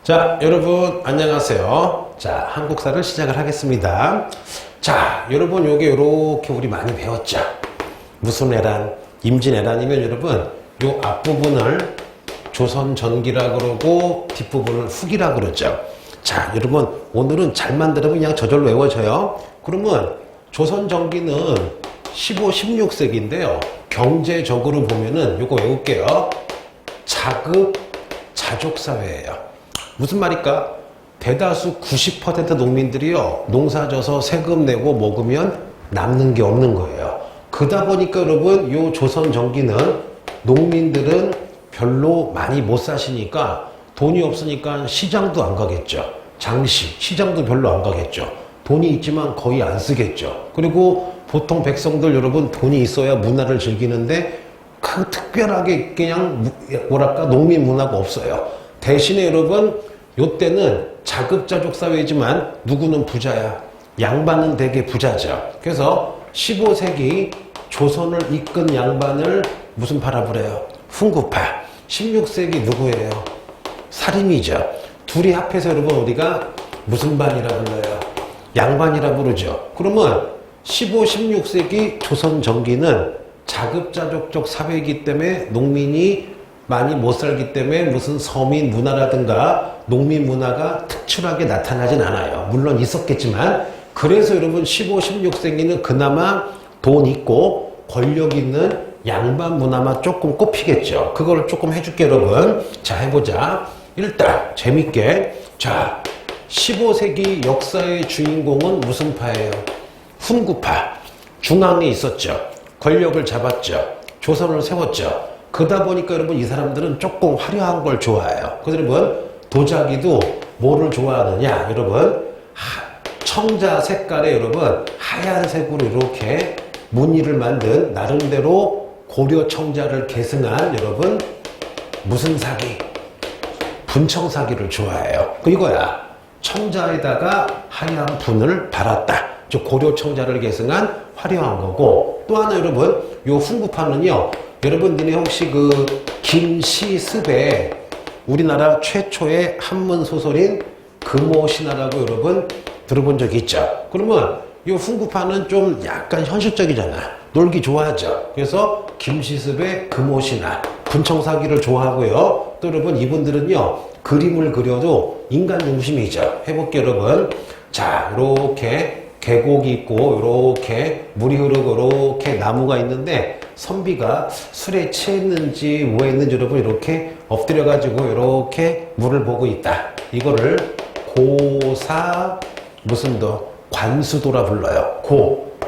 자, 여러분 안녕하세요. 자, 한국사를 시작을 하겠습니다. 자, 여러분 요게 요렇게 우리 많이 배웠죠. 무슨 애란, 임진애란이면 여러분 요 앞부분을 조선전기라 그러고 뒷부분을 후기라 그러죠. 자, 여러분 오늘은 잘만 들으면 그냥 저절로 외워져요. 그러면 조선전기는 15, 16세기인데요. 경제적으로 보면은 요거 외울게요. 자급 자족사회예요. 무슨 말일까? 대다수 90% 농민들이요, 농사져서 세금 내고 먹으면 남는 게 없는 거예요. 그러다 보니까 여러분, 요 조선전기는 농민들은 별로 많이 못 사시니까 돈이 없으니까 시장도 안 가겠죠. 장시, 시장도 별로 안 가겠죠. 돈이 있지만 거의 안 쓰겠죠. 그리고 보통 백성들 여러분 돈이 있어야 문화를 즐기는데 그 특별하게 그냥 뭐랄까 농민 문화가 없어요. 대신에 여러분 요때는 자급자족 사회지만 누구는 부자야. 양반은 되게 부자죠. 그래서 15세기 조선을 이끈 양반을 무슨 파라 그래요? 훈구파. 16세기 누구예요? 사림이죠. 둘이 합해서 여러분 우리가 무슨 반이라 불러요? 양반이라 부르죠. 그러면 15, 16세기 조선 전기는 자급자족적 사회이기 때문에 농민이 많이 못 살기 때문에 무슨 서민 문화라든가 농민 문화가 특출하게 나타나진 않아요. 물론 있었겠지만, 그래서 여러분 15, 16세기는 그나마 돈 있고 권력 있는 양반 문화만 조금 꼽히겠죠. 그걸 조금 해줄게 여러분. 자, 해보자. 일단 재밌게. 자, 15세기 역사의 주인공은 무슨 파예요? 훈구파. 중앙에 있었죠. 권력을 잡았죠. 조선을 세웠죠. 그러다 보니까 여러분 이 사람들은 조금 화려한 걸 좋아해요. 그래서 여러분 도자기도 뭐를 좋아하느냐? 여러분 청자 색깔의 여러분 하얀색으로 이렇게 무늬를 만든 나름대로 고려 청자를 계승한 여러분 무슨 사기? 분청사기를 좋아해요. 이거야. 청자에다가 하얀 분을 발았다. 저 고려 청자를 계승한 화려한 거고, 또 하나 여러분 요 훈구파는요, 여러분 니네 혹시 그 김시습의 우리나라 최초의 한문 소설인 금오신화라고 여러분 들어본 적이 있죠? 그러면 이 훈구파는 좀 약간 현실적이잖아. 놀기 좋아하죠. 그래서 김시습의 금오신화, 분청사기를 좋아하고요. 또 여러분 이분들은요 그림을 그려도 인간 중심이죠. 해볼게요 여러분. 자, 이렇게 계곡이 있고 이렇게 물이 흐르고 이렇게 나무가 있는데 선비가 술에 취했는지 뭐 했는지 여러분 이렇게 엎드려 가지고 이렇게 물을 보고 있다. 이거를 고사 무슨 도 관수도라 불러요.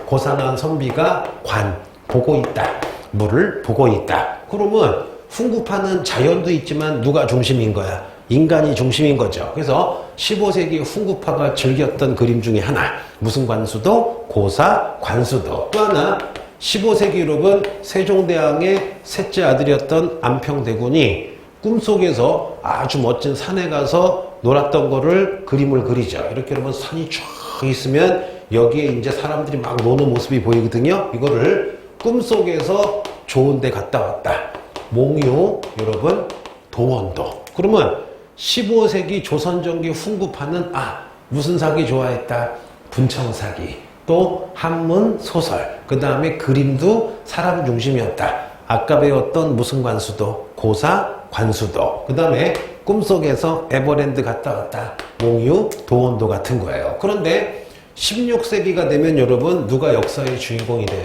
고사난 선비가 관 보고 있다. 물을 보고 있다. 그러면 훈구파는 자연도 있지만 누가 중심인 거야? 인간이 중심인 거죠. 그래서 15세기 훈구파가 즐겼던 그림 중에 하나, 무슨 관수도? 고사 관수도. 또 하나 15세기 여러분 세종대왕의 셋째 아들이었던 안평대군이 꿈속에서 아주 멋진 산에 가서 놀았던 거를 그림을 그리죠. 이렇게 여러분 산이 쫙 있으면 여기에 이제 사람들이 막 노는 모습이 보이거든요. 이거를 꿈속에서 좋은 데 갔다 왔다. 몽유 여러분 도원도. 그러면 15세기 조선전기 훈구파는 무슨 사기 좋아했다? 분청사기. 또 한문 소설. 그 다음에 그림도 사람 중심이었다. 아까 배웠던 무슨 관수도? 고사 관수도. 그 다음에 꿈속에서 에버랜드 갔다 왔다. 몽유 도원도 같은 거예요. 그런데 16세기가 되면 여러분 누가 역사의 주인공이 돼요?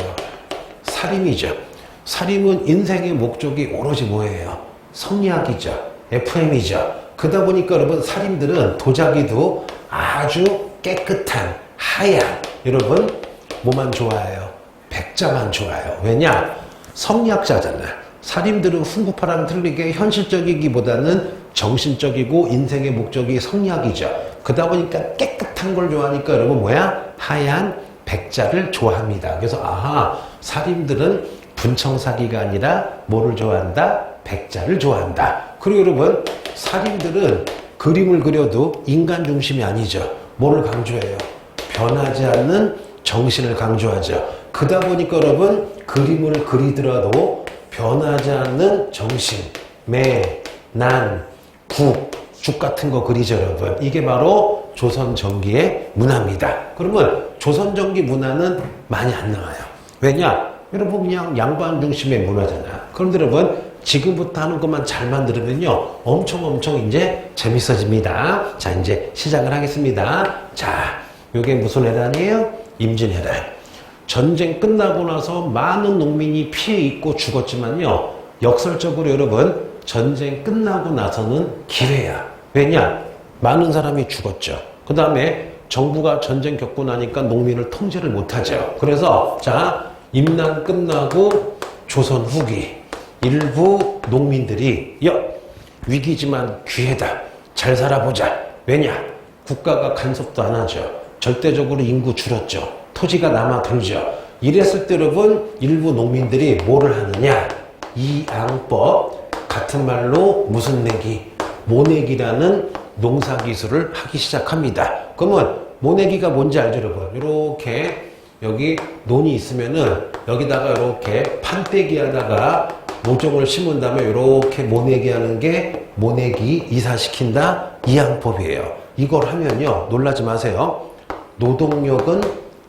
사림이죠. 사림은 인생의 목적이 오로지 뭐예요? 성리학이죠. FM이죠. 그러다 보니까 여러분 사림들은 도자기도 아주 깨끗한 하얀 여러분 뭐만 좋아해요? 백자만 좋아해요. 왜냐? 성리학자잖아. 사림들은 훈구파랑 틀리게 현실적이기보다는 정신적이고 인생의 목적이 성리학이죠. 그러다 보니까 깨끗한 걸 좋아하니까 여러분 뭐야? 하얀 백자를 좋아합니다. 그래서 사림들은 분청사기가 아니라 뭐를 좋아한다? 백자를 좋아한다. 그리고 여러분 사림들은 그림을 그려도 인간 중심이 아니죠. 뭐를 강조해요? 변하지 않는 정신을 강조하죠. 그러다 보니까 여러분 그림을 그리더라도 변하지 않는 정신, 매, 난, 국, 죽 같은 거 그리죠, 여러분. 이게 바로 조선전기의 문화입니다. 그러면 조선전기 문화는 많이 안 나와요. 왜냐? 여러분 그냥 양반 중심의 문화잖아. 그런데 여러분 지금부터 하는 것만 잘만 들으면요 엄청 이제 재밌어집니다. 자, 이제 시작을 하겠습니다. 자, 요게 무슨 해란이에요? 임진왜란. 전쟁 끝나고 나서 많은 농민이 피해 입고 죽었지만요 역설적으로 여러분 전쟁 끝나고 나서는 기회야. 왜냐? 많은 사람이 죽었죠. 그 다음에 정부가 전쟁 겪고 나니까 농민을 통제를 못하죠. 그래서 자, 임난 끝나고 조선 후기 일부 농민들이 위기지만 기회다. 잘 살아보자. 왜냐? 국가가 간섭도 안 하죠. 절대적으로 인구 줄었죠. 토지가 남아돌죠. 이랬을 때 여러분 일부 농민들이 뭐를 하느냐? 이양법, 같은 말로 무슨 내기? 모내기라는 농사기술을 하기 시작합니다. 그러면 모내기가 뭔지 알죠, 여러분? 이렇게 여기 논이 있으면은 여기다가 이렇게 판때기 하다가 모종을 심은 다음에 이렇게 모내기 하는 게 모내기 이사시킨다 이양법이에요. 이걸 하면요 놀라지 마세요. 노동력은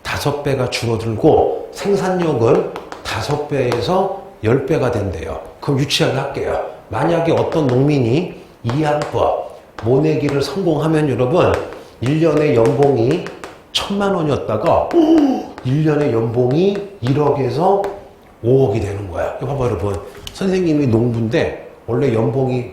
5배가 줄어들고 생산력은 5배에서 10배가 된대요. 그럼 유치하게 할게요. 만약에 어떤 농민이 이양법 모내기를 성공하면 여러분 1년에 연봉이 1,000만 원이었다가 1년에 연봉이 1억에서 5억이 되는 거야. 이거 봐봐 여러분. 선생님이 농부인데 원래 연봉이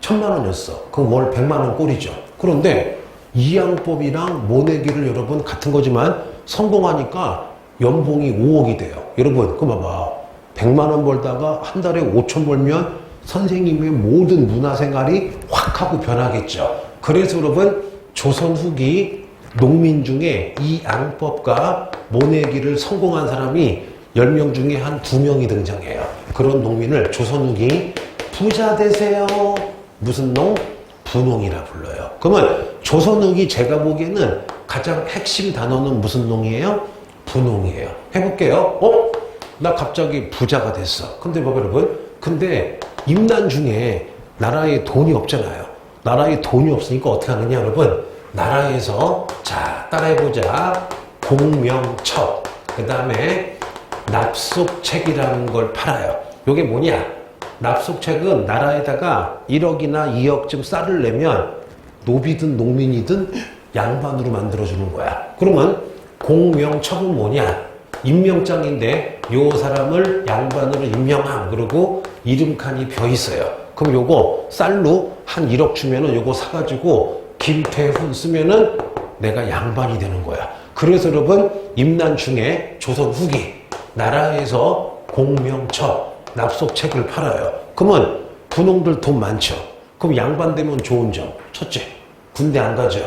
1,000만 원이었어. 그럼 월 100만 원 꼴이죠. 그런데 이양법이랑 모내기를 여러분 같은 거지만 성공하니까 연봉이 5억이 돼요. 여러분 그거 봐봐. 100만 원 벌다가 한 달에 5천 벌면 선생님의 모든 문화생활이 확 하고 변하겠죠. 그래서 여러분 조선 후기 농민 중에 이 양법과 모내기를 성공한 사람이 10명 중에 한 2명이 등장해요. 그런 농민을 조선 후기 부자 되세요. 무슨 농? 분농이라 불러요. 그러면 조선 후기 제가 보기에는 가장 핵심 단어는 무슨 농이에요? 분농이에요. 해볼게요. 나 갑자기 부자가 됐어. 근데 뭐 여러분? 근데 임난 중에 나라에 돈이 없잖아요. 나라에 돈이 없으니까 어떻게 하느냐 여러분? 나라에서 자 따라해보자. 공명첩 그 다음에 납속책이라는 걸 팔아요. 이게 뭐냐? 납속책은 나라에다가 1억이나 2억쯤 쌀을 내면 노비든 농민이든 양반으로 만들어주는 거야. 그러면 공명첩은 뭐냐? 임명장인데 요 사람을 양반으로 임명함. 그리고 이름칸이 벼 있어요. 그럼 요거 쌀로 한 1억 주면은 요거 사가지고 김태훈 쓰면은 내가 양반이 되는 거야. 그래서 여러분 임난중에 조선 후기 나라에서 공명첩 납속책을 팔아요. 그러면 분홍들 돈 많죠. 그럼 양반 되면 좋은 점 첫째 군대 안 가죠.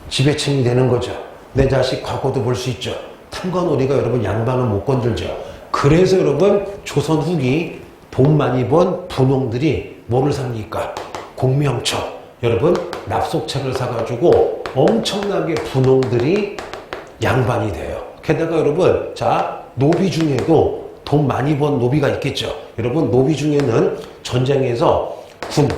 지배층이 되는 거죠. 내 자식 과거도 볼 수 있죠. 탐관오리가 여러분 양반은 못 건들죠. 그래서 여러분 조선 후기 돈 많이 번 분홍들이 뭐를 삽니까? 공명첩. 여러분 납속책을 사가지고 엄청나게 분홍들이 양반이 돼요. 게다가 여러분 자 노비 중에도 돈 많이 번 노비가 있겠죠. 여러분 노비 중에는 전쟁에서 군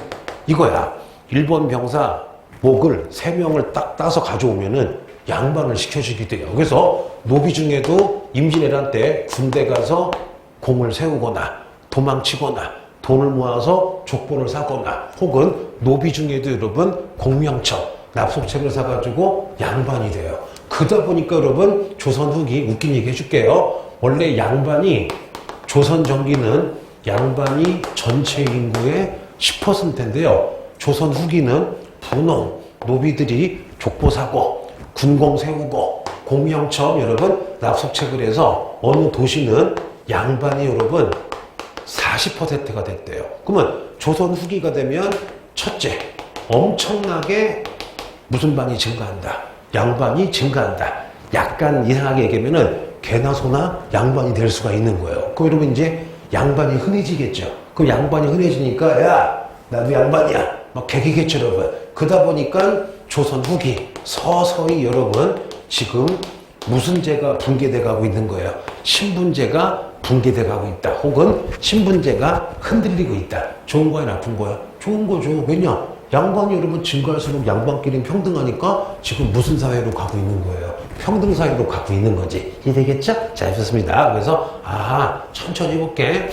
이거야. 일본 병사 목을 3명을 딱 따서 가져오면은 양반을 시켜주기도 해요. 그래서 노비 중에도 임진왜란 때 군대 가서 공을 세우거나 도망치거나 돈을 모아서 족보를 사거나 혹은 노비 중에도 여러분 공명첩 납속책을 사가지고 양반이 돼요. 그러다 보니까 여러분 조선 후기 웃긴 얘기 해줄게요. 원래 양반이 조선 전기는 양반이 전체 인구의 10%인데요. 조선 후기는 분홍 노비들이 족보 사고 군공 세우고 공명첩 여러분 납속책을 해서 어느 도시는 양반이 여러분 40%가 됐대요. 그러면 조선 후기가 되면 첫째 엄청나게 무슨 반이 증가한다. 양반이 증가한다. 약간 이상하게 얘기하면은 개나 소나 양반이 될 수가 있는 거예요. 그럼 여러분 이제 양반이 흔해지겠죠. 그럼 양반이 흔해지니까 야 나도 양반이야 막 개기겠죠 여러분. 그러다 보니까 조선 후기 서서히 여러분 지금 무슨 제가 붕괴돼 가고 있는 거예요. 신분제가 붕괴돼 가고 있다. 혹은 신분제가 흔들리고 있다. 좋은 거야 나쁜 거야? 좋은 거죠. 왜냐? 양반이 여러분 증가할수록 양반끼리는 평등하니까 지금 무슨 사회로 가고 있는 거예요? 평등 사회로 가고 있는 거지. 이해되겠죠? 자, 좋습니다. 그래서 천천히 볼게.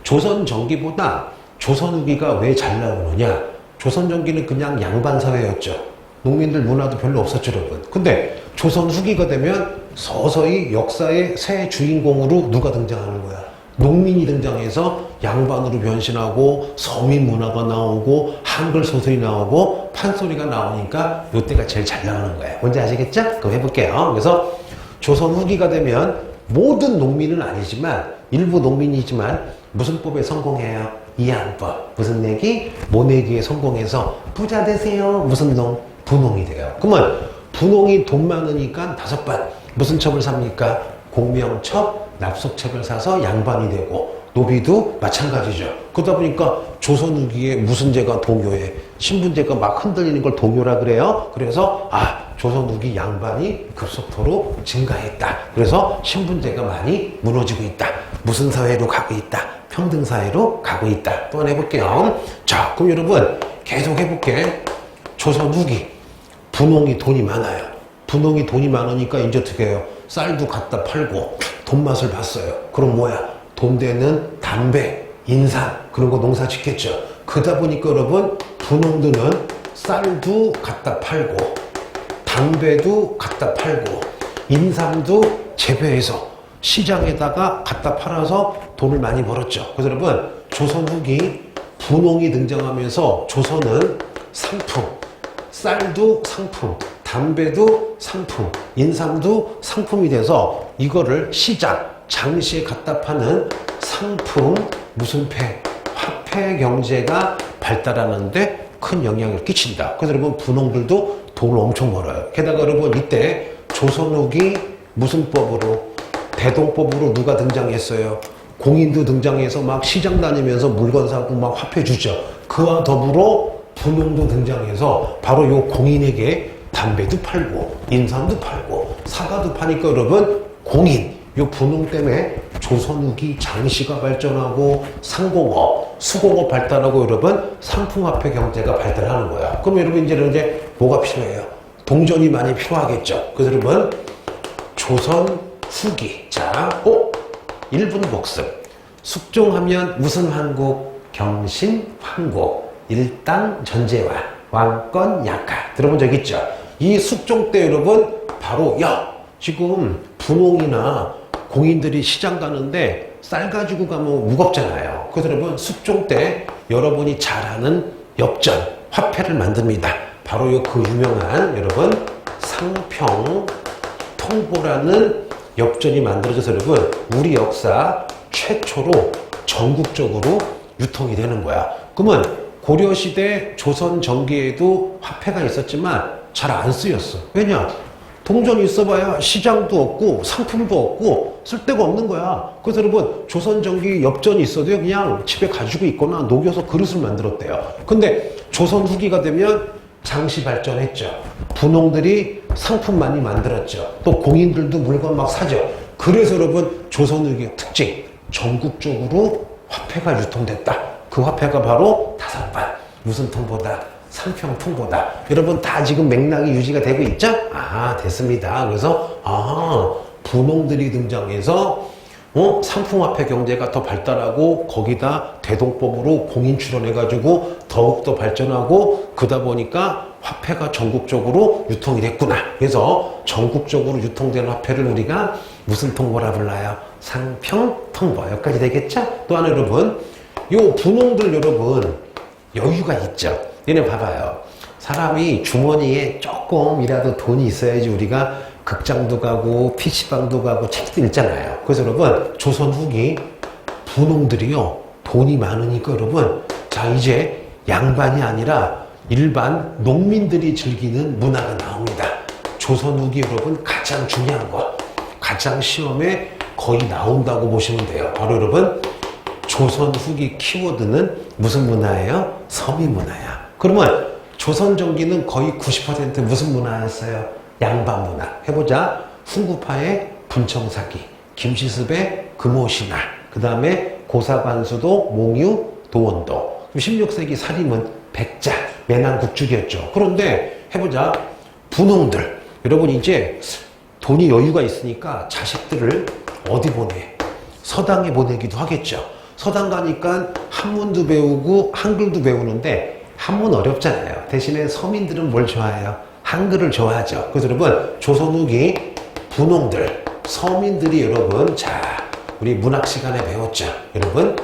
조선 전기보다 조선 후기가 왜 잘 나오느냐? 조선 전기는 그냥 양반 사회였죠. 농민들 문화도 별로 없었죠, 여러분. 근데 조선 후기가 되면 서서히 역사의 새 주인공으로 누가 등장하는 거야? 농민이 등장해서 양반으로 변신하고 서민 문화가 나오고 한글 소설이 나오고 판소리가 나오니까 이때가 제일 잘 나오는 거예요. 뭔지 아시겠죠? 그럼 해볼게요. 그래서 조선 후기가 되면 모든 농민은 아니지만 일부 농민이지만 무슨 법에 성공해요? 이항법. 무슨 내기? 모내기에 성공해서 부자 되세요. 무슨 농? 분홍이 돼요. 그러면 분홍이 돈 많으니까 5반 무슨 첩을 삽니까? 공명첩, 납속첩을 사서 양반이 되고 노비도 마찬가지죠. 그러다 보니까 조선 후기에 무슨 제가 동요에 신분제가 막 흔들리는 걸 동요라 그래요. 그래서 조선 후기 양반이 급속도로 증가했다. 그래서 신분제가 많이 무너지고 있다. 무슨 사회로 가고 있다? 평등 사회로 가고 있다. 또 하나 해볼게요. 자, 그럼 여러분 계속 해볼게. 조선 후기 분홍이 돈이 많아요. 분홍이 돈이 많으니까 이제 어떻게 해요? 쌀도 갖다 팔고 돈 맛을 봤어요. 그럼 뭐야? 돈 되는 담배, 인삼 그런 거 농사 짓겠죠. 그러다 보니까 여러분 분홍들은 쌀도 갖다 팔고 담배도 갖다 팔고 인삼도 재배해서 시장에다가 갖다 팔아서 돈을 많이 벌었죠. 그래서 여러분 조선 후기 분홍이 등장하면서 조선은 상품, 쌀도 상품, 담배도 상품, 인삼도 상품이 돼서 이거를 시장, 장시에 갖다 파는 상품, 무슨 패, 화폐 경제가 발달하는데 큰 영향을 끼친다. 그래서 여러분 분홍들도 돈을 엄청 벌어요. 게다가 여러분 이때 조선 후기 무슨 법으로? 대동법으로 누가 등장했어요? 공인도 등장해서 막 시장 다니면서 물건 사고 막 화폐 주죠. 그와 더불어 분홍도 등장해서 바로 요 공인에게 담배도 팔고 인삼도 팔고 사과도 파니까 여러분 공인 요 분홍 때문에 조선 후기 장시가 발전하고 상공업, 수공업 발달하고 여러분 상품화폐 경제가 발달하는 거야. 그럼 여러분 이제 뭐가 필요해요? 동전이 많이 필요하겠죠. 그래서 여러분 조선 후기. 자, 1분 복습. 숙종하면 무슨 황국? 경신 황국. 일당 전제와 왕권 약화. 들어본 적 있죠? 이 숙종 때 여러분 바로 지금 분홍이나 공인들이 시장 가는데 쌀 가지고 가면 무겁잖아요. 그래서 여러분 숙종 때 여러분이 잘 아는 엽전, 화폐를 만듭니다. 바로 그 유명한 여러분 상평 통보라는 엽전이 만들어져서 여러분 우리 역사 최초로 전국적으로 유통이 되는 거야. 그러면 고려시대 조선 전기에도 화폐가 있었지만 잘 안 쓰였어. 왜냐? 동전이 있어봐야 시장도 없고 상품도 없고 쓸데가 없는 거야. 그래서 여러분 조선 전기 엽전이 있어도요 그냥 집에 가지고 있거나 녹여서 그릇을 만들었대요. 근데 조선 후기가 되면 장시 발전했죠. 분홍들이 상품 많이 만들었죠. 또 공인들도 물건 막 사죠. 그래서 여러분 조선 후기의 특징 전국적으로 화폐가 유통됐다. 그 화폐가 바로 5반 무슨 통보다? 상평통보다. 여러분 다 지금 맥락이 유지가 되고 있죠? 됐습니다. 그래서 분홍들이 등장해서 상품화폐 경제가 더 발달하고 거기다 대동법으로 공인 출원해가지고 더욱더 발전하고 그러다 보니까 화폐가 전국적으로 유통이 됐구나. 그래서 전국적으로 유통된 화폐를 우리가 무슨 통보라 불러요? 상평통보. 여기까지 되겠죠? 또 하나 여러분 요 분홍들 여러분 여유가 있죠. 얘네 봐봐요. 사람이 주머니에 조금이라도 돈이 있어야지 우리가 극장도 가고 PC방도 가고 책도 읽잖아요. 그래서 여러분 조선 후기 분홍들이요 돈이 많으니까 여러분 자 이제 양반이 아니라 일반 농민들이 즐기는 문화가 나옵니다. 조선 후기 여러분 가장 중요한 거 가장 시험에 거의 나온다고 보시면 돼요. 바로 여러분 조선 후기 키워드는 무슨 문화예요? 서민 문화야. 그러면 조선 전기는 거의 90% 무슨 문화였어요? 양반 문화. 해보자. 훈구파의 분청사기, 김시습의 금오신화, 그 다음에 고사관수도 몽유 도원도, 그럼 16세기 살림은 백자, 매난국죽이었죠. 그런데 해보자. 분홍들. 여러분 이제 돈이 여유가 있으니까 자식들을 어디 보내? 서당에 보내기도 하겠죠. 서당 가니까 한문도 배우고 한글도 배우는데 한문 어렵잖아요. 대신에 서민들은 뭘 좋아해요? 한글을 좋아하죠. 그래서 여러분 조선 후기 분홍들, 서민들이 여러분 자 우리 문학 시간에 배웠죠. 여러분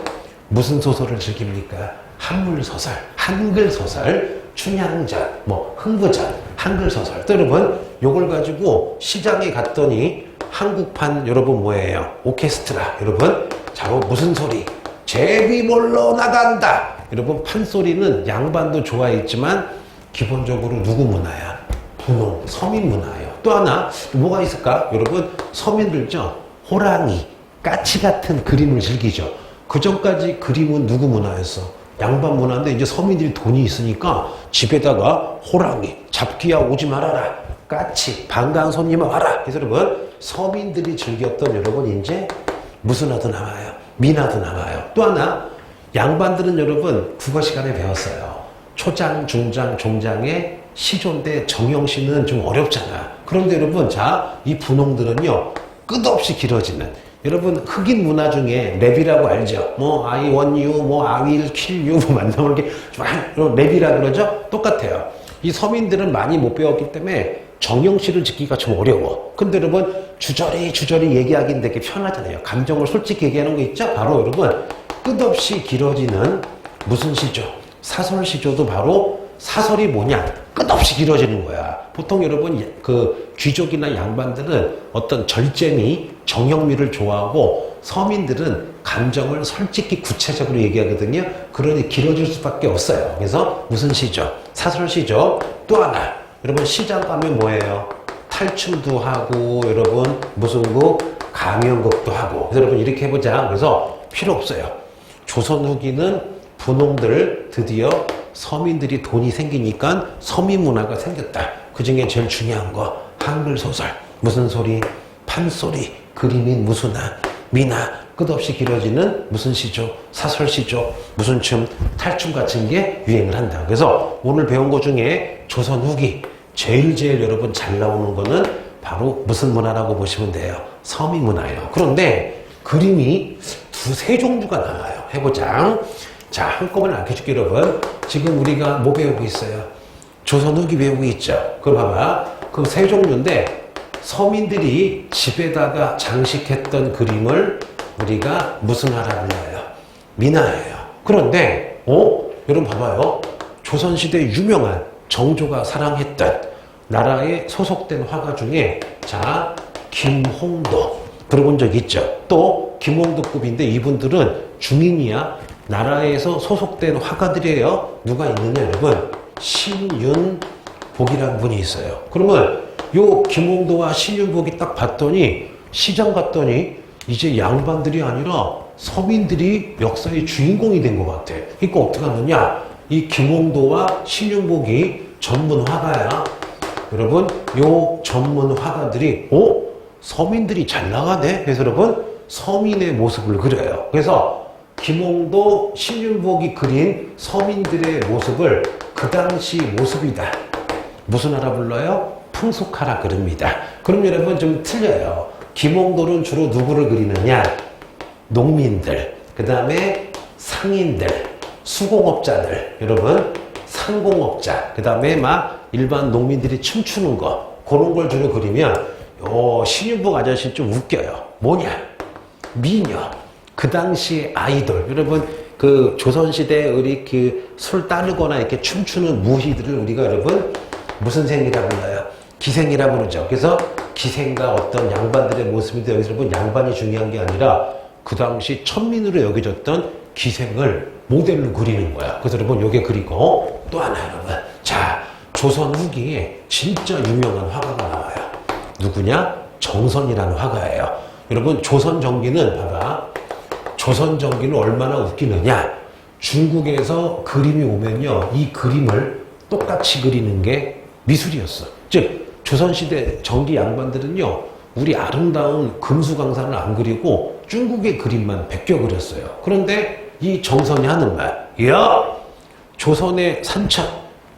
무슨 소설을 즐깁니까? 한물 소설, 한글 소설, 춘향전, 뭐 흥부전, 한글 소설. 또 여러분 요걸 가지고 시장에 갔더니 한국판 여러분 뭐예요? 오케스트라. 여러분 자 무슨 소리? 제비 몰러 나간다. 여러분 판소리는 양반도 좋아했지만 기본적으로 누구 문화야? 분홍, 서민 문화예요. 또 하나 뭐가 있을까? 여러분 서민들죠. 호랑이, 까치 같은 그림을 즐기죠. 그 전까지 그림은 누구 문화였어? 양반 문화인데 이제 서민들이 돈이 있으니까 집에다가 호랑이, 잡기야 오지 말아라. 까치, 반가운 손님 와라. 그래서 여러분 서민들이 즐겼던 여러분 이제 무슨 화도 나와요? 민화도 나와요. 또 하나 양반들은 여러분 국어 시간에 배웠어요. 초장, 중장, 종장의 시조인데 정형시는 좀 어렵잖아. 그런데 여러분 자 이 분홍들은요 끝없이 길어지는 여러분 흑인 문화 중에 랩이라고 알죠? 뭐 I want you, 뭐 I will kill you 뭐 만나는 게 랩이라 그러죠? 똑같아요. 이 서민들은 많이 못 배웠기 때문에 정형시를 짓기가 좀 어려워. 근데 여러분 주저리 얘기하기는 되게 편하잖아요. 감정을 솔직히 얘기하는 거 있죠? 바로 여러분 끝없이 길어지는 무슨 시조? 사설 시조도 바로 사설이 뭐냐? 끝없이 길어지는 거야. 보통 여러분 그 귀족이나 양반들은 어떤 절제미, 정형미를 좋아하고 서민들은 감정을 솔직히 구체적으로 얘기하거든요. 그러니 길어질 수밖에 없어요. 그래서 무슨 시조? 사설 시조. 또 하나 여러분 시장 가면 뭐예요? 탈춤도 하고 여러분 무슨 곡? 가면곡도 하고. 그래서 여러분 이렇게 해보자. 그래서 필요 없어요. 조선 후기는 분홍들 드디어 서민들이 돈이 생기니까 서민 문화가 생겼다. 그 중에 제일 중요한 거 한글 소설. 무슨 소리? 판소리. 그림인 무수나 미나 끝없이 길어지는 무슨 시조? 사설 시조. 무슨 춤? 탈춤 같은 게 유행을 한다. 그래서 오늘 배운 것 중에 조선 후기 제일 여러분 잘 나오는 거는 바로 무슨 문화라고 보시면 돼요. 서민 문화예요. 그런데 그림이 두세 종류가 나와요. 해보자. 자, 한꺼번에 알려줄게 여러분. 지금 우리가 뭐 배우고 있어요? 조선 후기 배우고 있죠. 그럼 봐봐. 그 세 종류인데 서민들이 집에다가 장식했던 그림을 우리가 무슨 화라 불러요? 민화예요. 그런데 여러분 봐봐요. 조선시대 유명한 정조가 사랑했던 나라에 소속된 화가 중에 자 김홍도 들어본 적 있죠? 또 김홍도급인데 이분들은 중인이야. 나라에서 소속된 화가들이에요. 누가 있느냐 여러분? 신윤복이라는 분이 있어요. 그러면 요 김홍도와 신윤복이 딱 봤더니 시장 갔더니 이제 양반들이 아니라 서민들이 역사의 주인공이 된 것 같아. 그러니까 어떻게 하느냐? 이 김홍도와 신윤복이 전문 화가야. 여러분 요 전문 화가들이 서민들이 잘 나가네. 그래서 여러분 서민의 모습을 그려요. 그래서 김홍도, 신윤복이 그린 서민들의 모습을 그 당시 모습이다. 무슨 하라 불러요? 풍속하라 그럽니다. 그럼 여러분 좀 틀려요. 김홍도는 주로 누구를 그리느냐? 농민들, 그 다음에 상인들, 수공업자들, 여러분 상공업자, 그 다음에 막 일반 농민들이 춤추는 거 그런 걸 주로 그리면 신윤복 아저씨 좀 웃겨요. 뭐냐? 미녀. 그 당시 아이돌. 여러분 그 조선시대 우리 그 술 따르거나 이렇게 춤추는 무희들을 우리가 여러분 무슨 생이라 불러요? 기생이라 부르죠. 그래서 기생과 어떤 양반들의 모습인데 여기서 여러분 양반이 중요한 게 아니라 그 당시 천민으로 여겨졌던 기생을 모델로 그리는 거야. 그래서 여러분 요게 그리고 또 하나 여러분 자 조선 후기에 진짜 유명한 화가가 나와요. 누구냐? 정선이라는 화가예요. 여러분 조선 전기는 봐봐. 조선 전기는 얼마나 웃기느냐? 중국에서 그림이 오면요 이 그림을 똑같이 그리는 게 미술이었어. 즉 조선시대 전기 양반들은요 우리 아름다운 금수강산을 안 그리고 중국의 그림만 베껴 그렸어요. 그런데 이 정선이 하는 말, 야 조선의 산천,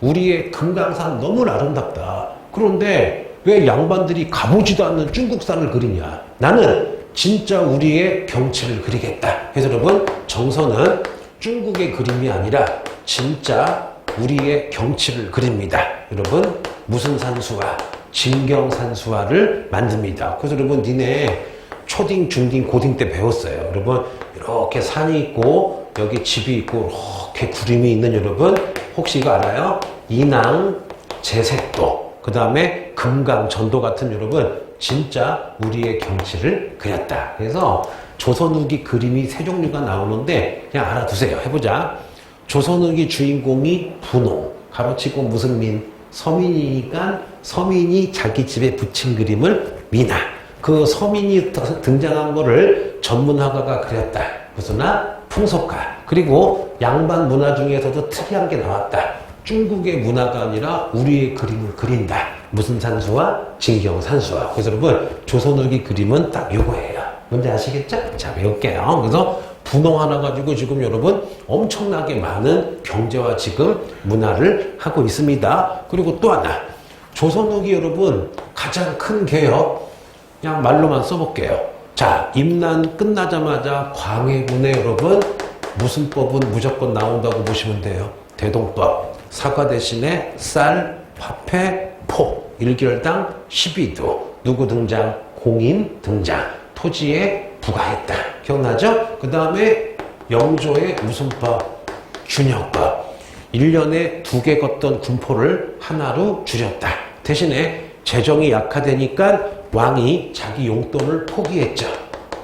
우리의 금강산 너무 아름답다. 그런데 왜 양반들이 가보지도 않는 중국산을 그리냐? 나는 진짜 우리의 경치를 그리겠다. 그래서 여러분, 정선은 중국의 그림이 아니라 진짜 우리의 경치를 그립니다. 여러분, 무슨 산수화? 진경산수화를 만듭니다. 그래서 여러분, 니네 초딩, 중딩, 고딩 때 배웠어요. 여러분, 이렇게 산이 있고 여기 집이 있고 이렇게 구름이 있는, 여러분 혹시 이거 알아요? 인왕, 제색도, 그 다음에 금강, 전도 같은, 여러분 진짜 우리의 경치를 그렸다. 그래서 조선 후기 그림이 세 종류가 나오는데 그냥 알아두세요. 해보자. 조선 후기 주인공이 분홍, 가로치고 무슨 민, 서민이니까 서민이 자기 집에 붙인 그림을 미나. 그 서민이 등장한 거를 전문화가가 그렸다. 무슨 화? 풍속화. 그리고 양반 문화 중에서도 특이한 게 나왔다. 중국의 문화가 아니라 우리의 그림을 그린다. 무슨 산수화? 진경산수화. 그래서 여러분, 조선 후기 그림은 딱 요거예요. 뭔지 아시겠죠? 자, 배울게요. 그래서 분홍 하나 가지고 지금 여러분 엄청나게 많은 경제와 지금 문화를 하고 있습니다. 그리고 또 하나, 조선 후기 여러분 가장 큰 개혁, 그냥 말로만 써볼게요. 자, 임난 끝나자마자 광해군에 여러분 무슨 법은 무조건 나온다고 보시면 돼요. 대동법. 사과 대신에 쌀, 화폐, 포. 1개월당 12도. 누구 등장? 공인 등장. 토지에 부과했다. 기억나죠? 그 다음에 영조의 무슨 법? 균형법. 1년에 2개 걷던 군포를 하나로 줄였다. 대신에 재정이 약화되니까 왕이 자기 용돈을 포기했죠.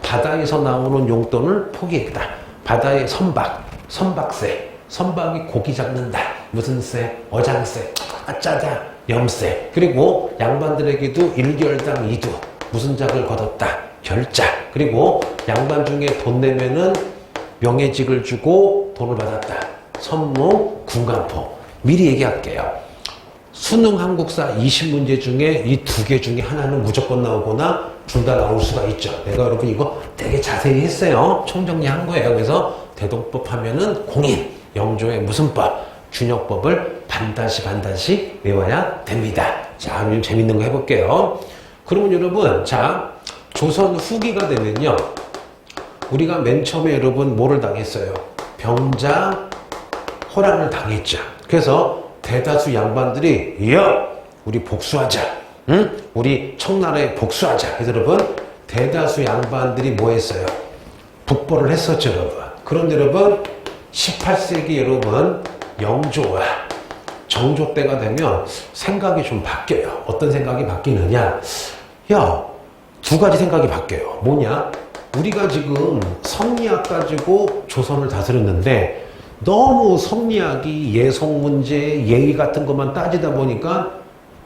바다에서 나오는 용돈을 포기했다. 바다의 선박, 선박세. 선박이 고기 잡는다. 무슨 세? 어장세. 짜다. 염세. 그리고 양반들에게도 1개월당 2두. 무슨 작을 거뒀다. 결자. 그리고 양반 중에 돈 내면은 명예직을 주고 돈을 받았다. 선무, 군간포. 미리 얘기할게요. 수능 한국사 20문제 중에 이 2개 중에 하나는 무조건 나오거나 둘 다 나올 수가 있죠. 내가 여러분 이거 되게 자세히 했어요. 총정리한 거예요. 그래서 대동법 하면은 공인, 영조의 무슨 법, 균형법을 반드시 외워야 됩니다. 자, 좀 재밌는 거 해볼게요. 그러면 여러분, 자, 조선 후기가 되면요, 우리가 맨 처음에 여러분 뭐를 당했어요? 병자 호란을 당했죠. 그래서 대다수 양반들이 야, 우리 복수하자. 응? 우리 청나라에 복수하자. 그래서 여러분, 대다수 양반들이 뭐 했어요? 북벌을 했었죠, 여러분. 그런데 여러분, 18세기 여러분, 영조와 정조 때가 되면 생각이 좀 바뀌어요. 어떤 생각이 바뀌느냐? 야, 2가지 생각이 바뀌어요. 뭐냐? 우리가 지금 성리학 가지고 조선을 다스렸는데 너무 성리학이 예속 문제, 예의 같은 것만 따지다 보니까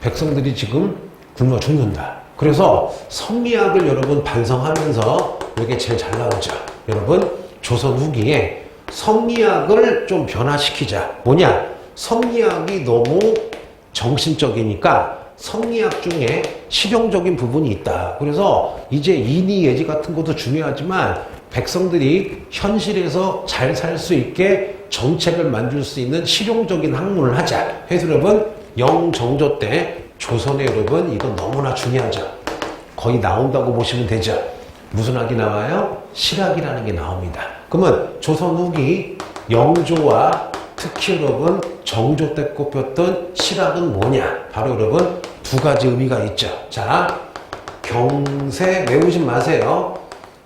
백성들이 지금 굶어 죽는다. 그래서 성리학을 여러분 반성하면서 이게 제일 잘 나오죠. 여러분, 조선 후기에 성리학을 좀 변화시키자. 뭐냐? 성리학이 너무 정신적이니까 성리학 중에 실용적인 부분이 있다. 그래서 이제 인의 예지 같은 것도 중요하지만 백성들이 현실에서 잘 살 수 있게 정책을 만들 수 있는 실용적인 학문을 하자. 그래서 여러분, 영정조 때 조선에 여러분 이거 너무나 중요하죠. 거의 나온다고 보시면 되죠. 무슨 학이 나와요? 실학이라는 게 나옵니다. 그러면 조선 후기 영조와 특히 여러분 정조 때 꼽혔던 실학은 뭐냐? 바로 여러분 2가지 의미가 있죠. 자, 경세 외우지 마세요.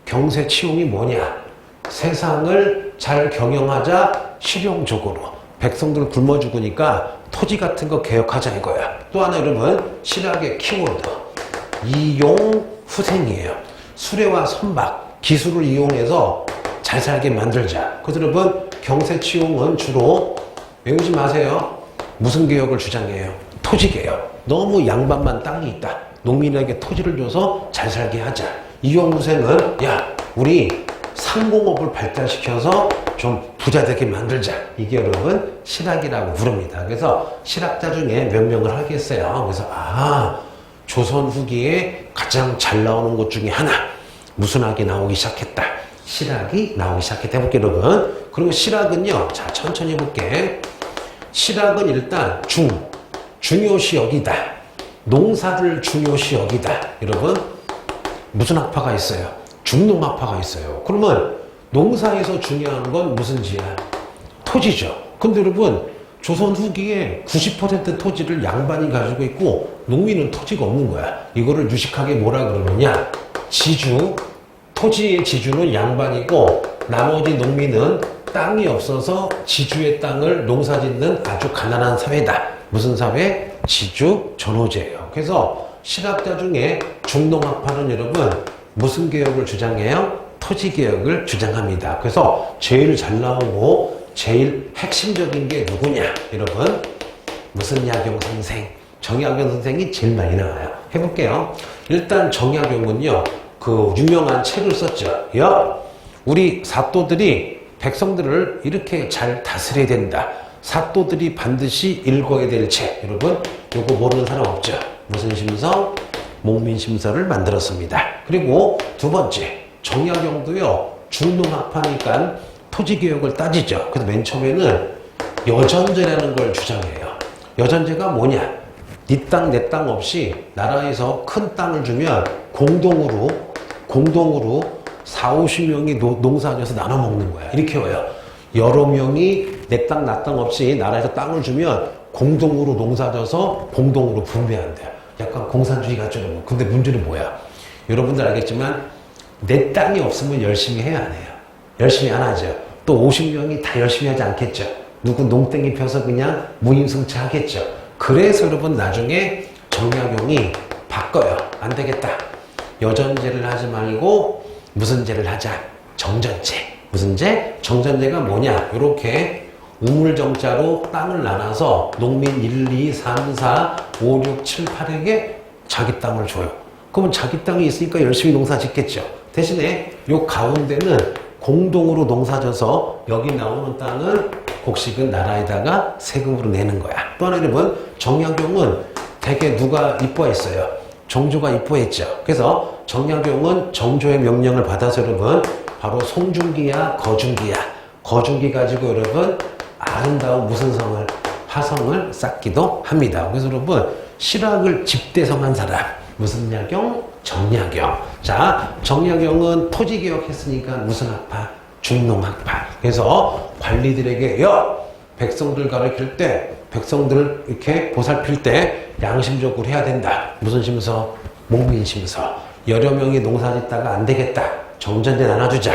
경세 치용이 뭐냐? 세상을 잘 경영하자, 실용적으로. 백성들 굶어 죽으니까 토지 같은 거 개혁하자 이거야. 또 하나 여러분, 실학의 키워드. 이용 후생이에요. 수레와 선박, 기술을 이용해서 잘 살게 만들자. 그래서 여러분, 경세치용은 주로 외우지 마세요. 무슨 개혁을 주장해요? 토지 개혁. 너무 양반만 땅이 있다. 농민에게 토지를 줘서 잘 살게 하자. 이용후생은 야, 우리 상공업을 발달시켜서 좀 부자 되게 만들자. 이게 여러분 실학이라고 부릅니다. 그래서 실학자 중에 몇 명을 하겠어요. 그래서 조선 후기에 가장 잘 나오는 것 중에 하나, 무슨 학이 나오기 시작했다. 실학이 나오기 시작했다. 해볼게요, 여러분. 그리고 실학은요, 자, 천천히 해볼게. 실학은 일단 중요시 여기다. 농사를 중요시 여기다. 여러분, 무슨 학파가 있어요? 중농학파가 있어요. 그러면 농사에서 중요한 건 무슨 지야? 토지죠. 근데 여러분, 조선 후기에 90% 토지를 양반이 가지고 있고 농민은 토지가 없는 거야. 이거를 유식하게 뭐라 그러느냐? 지주. 토지의 지주는 양반이고 나머지 농민은 땅이 없어서 지주의 땅을 농사짓는 아주 가난한 사회다. 무슨 사회? 지주 전호제예요. 그래서 실학자 중에 중농학파는 여러분 무슨 개혁을 주장해요? 토지 개혁을 주장합니다. 그래서 제일 잘 나오고 제일 핵심적인 게 누구냐? 여러분, 무슨 야경 선생? 정약용 선생이 제일 많이 나와요. 해볼게요. 일단 정약용은요, 그 유명한 책을 썼죠. 우리 사또들이 백성들을 이렇게 잘 다스려야 된다. 사또들이 반드시 읽어야 될 책. 여러분, 요거 모르는 사람 없죠? 무슨 심서? 목민심서를 만들었습니다. 그리고 두 번째, 정약용도요, 중농학파니까 토지개혁을 따지죠. 그래서 맨 처음에는 여전제라는 걸 주장해요. 여전제가 뭐냐? 네 땅, 내 땅 없이 나라에서 큰 땅을 주면 공동으로 4, 50명이 농사져서 나눠 먹는 거야. 이렇게 해요. 여러 명이 내 땅, 나 땅 없이 나라에서 땅을 주면 공동으로 농사져서 공동으로 분배한대요. 약간 공산주의 같죠. 근데 문제는 뭐야? 여러분들 알겠지만 내 땅이 없으면 열심히 해야 안 해요. 열심히 안 하죠. 또 50명이 다 열심히 하지 않겠죠. 누구 농땡이 펴서 그냥 무임승차 하겠죠. 그래서 여러분 나중에 정약용이 바꿔요. 안 되겠다. 여전제를 하지 말고 무슨 제를 하자? 정전제. 무슨 제? 정전제가 뭐냐? 이렇게 우물정자로 땅을 나눠서 농민 1, 2, 3, 4, 5, 6, 7, 8에게 자기 땅을 줘요. 그러면 자기 땅이 있으니까 열심히 농사 짓겠죠. 대신에 요 가운데는 공동으로 농사져서 여기 나오는 땅은 곡식은 나라에다가 세금으로 내는 거야. 또 하나 여러분, 정약용은 되게 누가 이뻐했어요? 정조가 이뻐했죠. 그래서 정약용은 정조의 명령을 받아서 여러분 바로 송중기야 거중기야. 거중기 가지고 여러분 아름다운 무슨 성을? 화성을 쌓기도 합니다. 그래서 여러분 실학을 집대성한 사람 무슨 야경? 정약용. 자, 정약용은 토지개혁했으니까 무슨 학파? 중농학파. 그래서 관리들에게 백성들 가르칠 때 백성들을 이렇게 보살필 때 양심적으로 해야 된다. 무슨 심서? 목민심서. 여러 명이 농사짓다가 안 되겠다. 정전제 나눠주자.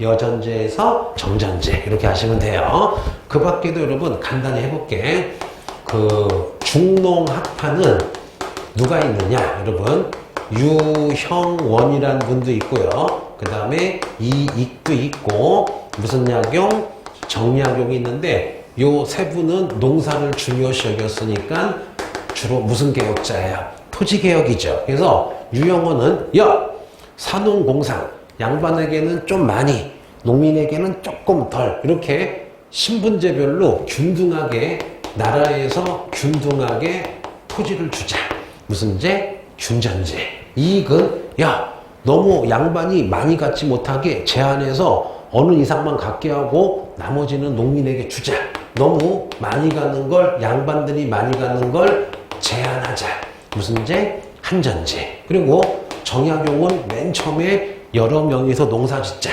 여전제에서 정전제. 이렇게 하시면 돼요. 그 밖에도 여러분 간단히 해볼게. 그 중농학파는 누가 있느냐? 여러분 유형원이라는 분도 있고요. 그 다음에 이익도 있고 무슨 약용? 정약용이 있는데 요 세 분은 농사를 중요시 여겼으니까 주로 무슨 개혁자예요? 토지개혁이죠. 그래서 유형원은 사농공상 양반에게는 좀 많이 농민에게는 조금 덜 이렇게 신분제별로 균등하게 나라에서 균등하게 토지를 주자. 무슨 제? 균전제. 이익은 너무 양반이 많이 갖지 못하게 제한해서 어느 이상만 갖게 하고 나머지는 농민에게 주자. 너무 많이 갖는 걸 양반들이 많이 갖는 걸 제한하자. 무슨 제? 한전제. 그리고 정약용은 맨 처음에 여러 명이서 농사 짓자.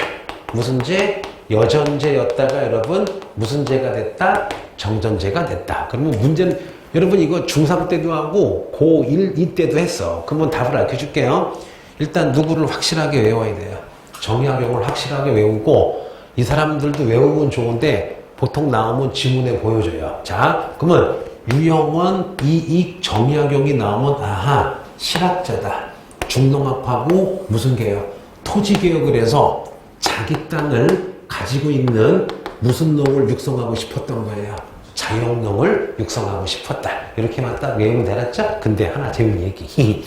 무슨 제? 여전제였다가 여러분 무슨 제가 됐다? 정전제가 됐다. 그러면 문제는 여러분 이거 중3 때도 하고 고1, 2 때도 했어. 그러면 답을 알려줄게요. 일단 누구를 확실하게 외워야 돼요. 정약용을 확실하게 외우고 이 사람들도 외우면 좋은데 보통 나오면 지문에 보여줘요. 자, 그러면 유형원, 이익, 정약용이 나오면 아하, 실학자다. 중농학파고 무슨 개혁? 토지개혁을 해서 자기 땅을 가지고 있는 무슨 농을 육성하고 싶었던 거예요. 자영농을 육성하고 싶었다. 이렇게만 딱 외우면 되겠죠? 근데 하나 재밌는 얘기.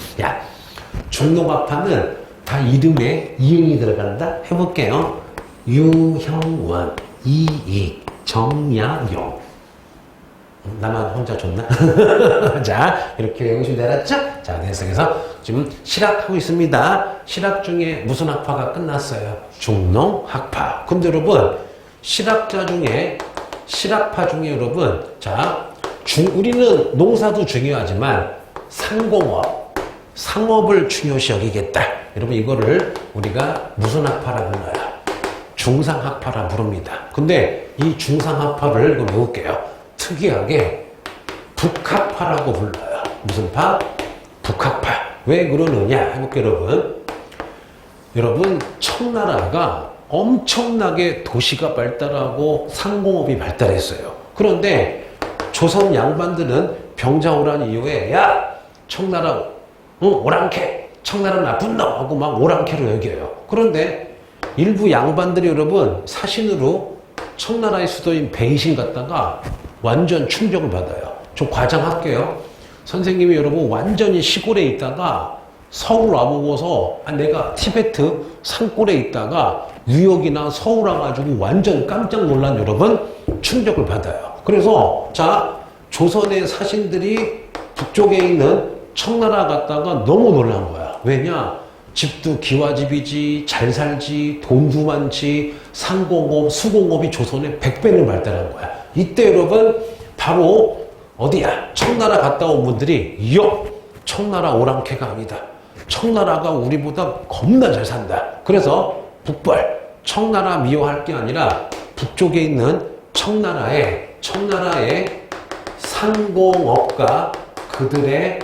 중농학파는 다 이름에 이응이 들어간다? 해볼게요. 유형원, 이익, 정약용. 나만 혼자 좋나? 자, 이렇게 외우시면 되겠죠? 자, 그래서 지금 실학하고 있습니다. 실학 중에 무슨 학파가 끝났어요? 중농학파. 근데 여러분, 실학자 중에 실학파 중에 여러분, 자, 우리는 농사도 중요하지만 상공업, 상업을 중요시 여기겠다. 여러분 이거를 우리가 무슨 학파라 불러요? 중상학파라 부릅니다. 근데 이 중상학파를 이거 외울게요. 특이하게 북학파라고 불러요. 무슨 파? 북학파. 왜 그러느냐 해볼게요, 여러분. 여러분, 청나라가 엄청나게 도시가 발달하고 상공업이 발달했어요. 그런데 조선 양반들은 병자호란 이후에 야! 청나라 오랑캐! 청나라 나쁜 놈! 하고 막 오랑캐로 여겨요. 그런데 일부 양반들이 여러분 사신으로 청나라의 수도인 베이징 갔다가 완전 충격을 받아요. 좀 과장할게요. 선생님이 여러분 완전히 시골에 있다가 서울 와보고서 내가 티베트 산골에 있다가 뉴욕이나 서울 와가지고 완전 깜짝 놀란 여러분 충격을 받아요. 그래서 자, 조선의 사신들이 북쪽에 있는 청나라 갔다가 너무 놀란 거야. 왜냐? 집도 기와집이지, 잘 살지, 돈도 많지, 상공업, 수공업이 조선의 100배는 발달한 거야. 이때 여러분 바로 어디야? 청나라 갔다 온 분들이 청나라 오랑캐가 아니다. 청나라가 우리보다 겁나 잘 산다. 그래서 북벌, 청나라 미워할 게 아니라 북쪽에 있는 청나라의 상공업과 그들의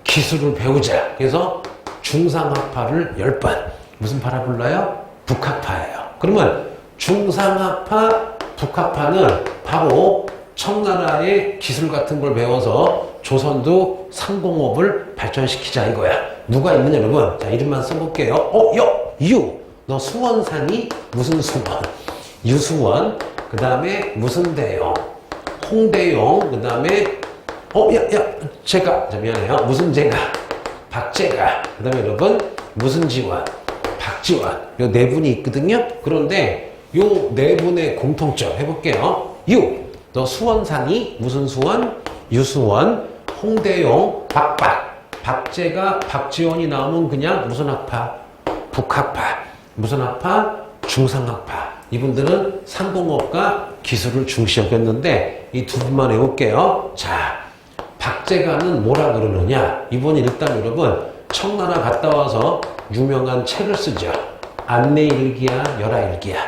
기술을 배우자. 그래서 중상학파를 10번. 무슨 파라 불러요? 북학파예요. 그러면 중상학파, 북학파는 바로 청나라의 기술 같은 걸 배워서 조선도 상공업을 발전시키자 이거야. 누가 있느냐 여러분. 자, 이름만 써볼게요. 너 수원사니? 무슨 수원? 유수원. 그 다음에 무슨 대용? 홍대용. 그 다음에 제가 미안해요. 무슨 제가? 박제가. 그 다음에 여러분 무슨 지원? 박지원. 요 네 분이 있거든요. 그런데 요 네 분의 공통점 해볼게요. 너 수원사니? 무슨 수원? 유수원. 홍대용. 박제가 박지원이 나오면 그냥 무슨 학파? 북학파. 무슨 학파? 중상학파. 이분들은 상공업과 기술을 중시 여겼는데 이 두 분만 해볼게요. 자, 박제가는 뭐라 그러느냐? 이분이 일단 여러분 청나라 갔다 와서 유명한 책을 쓰죠. 안내일기야, 열하일기야.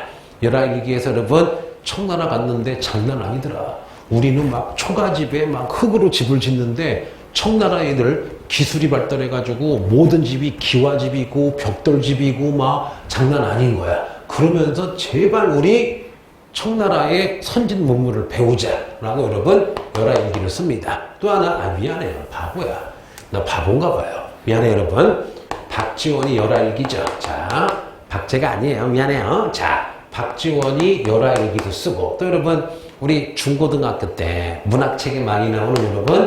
열하일기에서 여러분 청나라 갔는데 장난 아니더라. 우리는 막 초가집에 막 흙으로 집을 짓는데 청나라 애들 기술이 발달해가지고 모든 집이 기와집이고 벽돌집이고 막 장난 아닌 거야. 그러면서 제발 우리 청나라의 선진 문물을 배우자라고 여러분 열하일기를 씁니다. 또 하나, 미안해요. 바보야. 나 바본가 봐요. 미안해요, 여러분. 박지원이 열하일기죠. 자, 박제가 아니에요. 미안해요. 자, 박지원이 열하일기도 쓰고 또 여러분 우리 중고등학교 때 문학책에 많이 나오는 여러분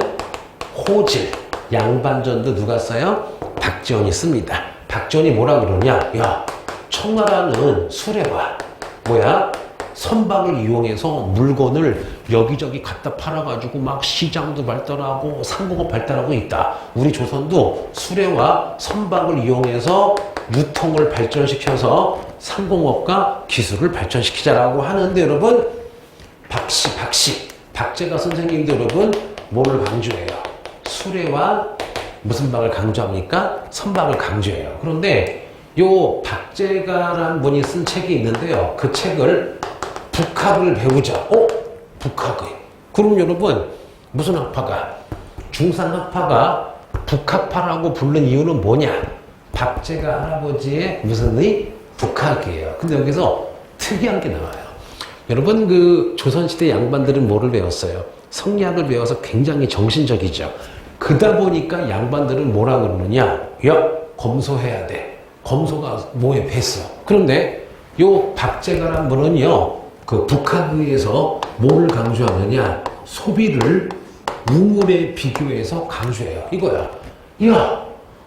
호질, 양반전도 누가 써요? 박지원이 씁니다. 박지원이 뭐라 그러냐? 야, 청나라는 수레와 선박을 이용해서 물건을 여기저기 갖다 팔아가지고 막 시장도 발달하고 상공업 발달하고 있다. 우리 조선도 수레와 선박을 이용해서 유통을 발전시켜서 상공업과 기술을 발전시키자라고 하는데 여러분 박제가 선생님도 여러분 뭐를 강조해요? 수레와 무슨 박을 강조합니까? 선박을 강조해요. 그런데 요 박제가라는 분이 쓴 책이 있는데요. 그 책을 북학을 배우자. 북학의. 그럼 여러분 무슨 학파가? 중상학파가 북학파라고 부른 이유는 뭐냐? 박제가 할아버지의 무슨 북학이에요. 근데 여기서 특이한 게 나와요. 여러분 그 조선시대 양반들은 뭐를 배웠어요? 성리학을 배워서 굉장히 정신적이죠. 그러다 보니까 양반들은 뭐라 그러느냐? 야, 검소해야 돼. 검소가 뭐에 뱄어. 그런데 요 박제가란 분은요, 그 북학의에서 뭐를 강조하느냐? 소비를 우물에 비교해서 강조해요. 이거야. 야,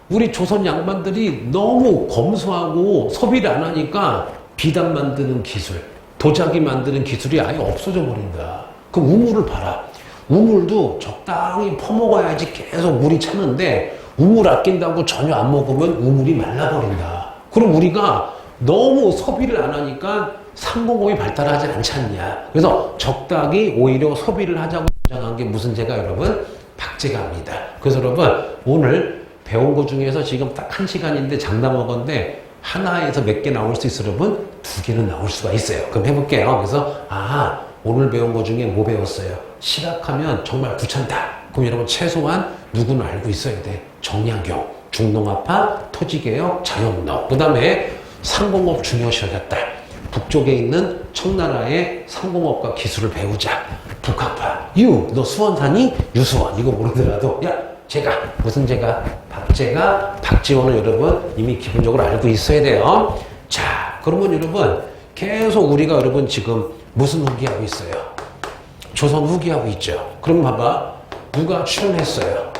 우리 조선 양반들이 너무 검소하고 소비를 안 하니까 비단 만드는 기술, 도자기 만드는 기술이 아예 없어져 버린다. 그럼 우물을 봐라. 우물도 적당히 퍼먹어야지 계속 물이 차는데 우물 아낀다고 전혀 안 먹으면 우물이 말라버린다. 그럼 우리가 너무 소비를 안 하니까 상공업이 발달하지 않지 않냐. 그래서 적당히 오히려 소비를 하자고 주장한 게 무슨 제가 여러분? 박제가입니다. 그래서 여러분 오늘 배운 것 중에서 지금 딱 1시간인데 장담 먹었는데 하나에서 몇 개 나올 수 있어 여러분? 2개는 나올 수가 있어요. 그럼 해볼게요. 그래서 오늘 배운 것 중에 뭐 배웠어요? 시각하면 정말 귀찮다. 그럼 여러분 최소한 누구는 알고 있어야 돼. 정약용, 중농아파, 토지개혁, 자영농. 그 다음에 상공업 중요시하겠다. 북쪽에 있는 청나라의 상공업과 기술을 배우자. 북학파. 너 수원사니? 유수원. 이거 모르더라도 제가 무슨 제가? 박제가, 박지원은 여러분 이미 기본적으로 알고 있어야 돼요. 자, 그러면 여러분 계속 우리가 여러분 지금 무슨 후기하고 있어요? 조선 후기하고 있죠. 그럼 봐봐. 누가 출연했어요?